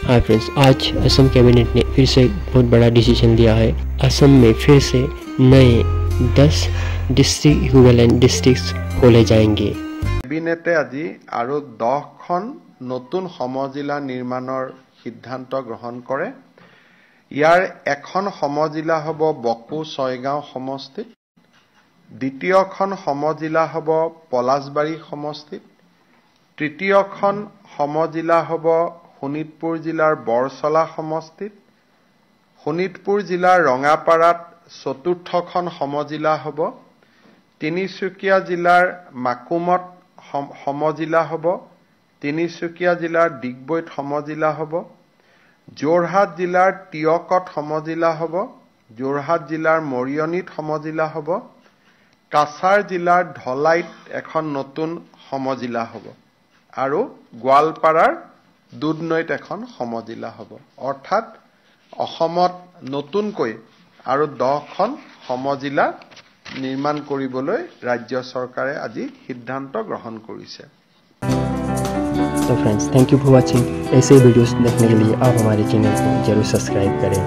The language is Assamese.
हाँ फ्रेंड्स, आज असम कैबिनेट ने फिर से बहुत बड़ा डिसीजन लिया है। असम में फिर से नए 10 डिस्ट्रिक्ट इक्विवेलेंट डिस्ट्रिक्ट्स खोले जाएंगे। कैबिनेटे আজি আৰু 10খন নতুন সমজিলা নিৰ্মাণৰ সিদ্ধান্ত গ্ৰহণ কৰে। ইয়াৰ এখন সমজিলা হ'ব বকো ছয়গাঁও সমষ্টিত, দ্বিতীয়খন সমজিলা হ'ব পলাশবাৰী সমষ্টিত, তৃতীয়খন সমজিলা হ'ব শোণিতপুৰ জিলাৰ বৰছলা সমষ্টিত, শোণিতপুৰ জিলাৰ ৰঙাপাৰাত চতুৰ্থখন সমজিলা হ'ব, তিনিচুকীয়া জিলাৰ মাকুমত সমজিলা হ'ব, তিনিচুকীয়া জিলাৰ ডিগবৈত সমজিলা হ'ব, যোৰহাট জিলাৰ টিয়কত সমজিলা হ'ব, যোৰহাট জিলাৰ মৰিয়নীত সমজিলা হ'ব, কাছাৰ জিলাৰ ঢলাইত এখন নতুন সমজিলা হ'ব আৰু গোৱালপাৰাৰ দুধনৈত এখন সমজিলা হ'ব। অৰ্থাৎ অসমত নতুনকৈ আৰু 10খন সমজিলা নিৰ্মাণ কৰিবলৈ ৰাজ্য চৰকাৰে আজি সিদ্ধান্ত গ্ৰহণ কৰিছে। तो friends, thank you for watching. ऐसे वीडियोस देखने के लिए आप हमारे चैनल को जरूर सब्सक्राइब करें।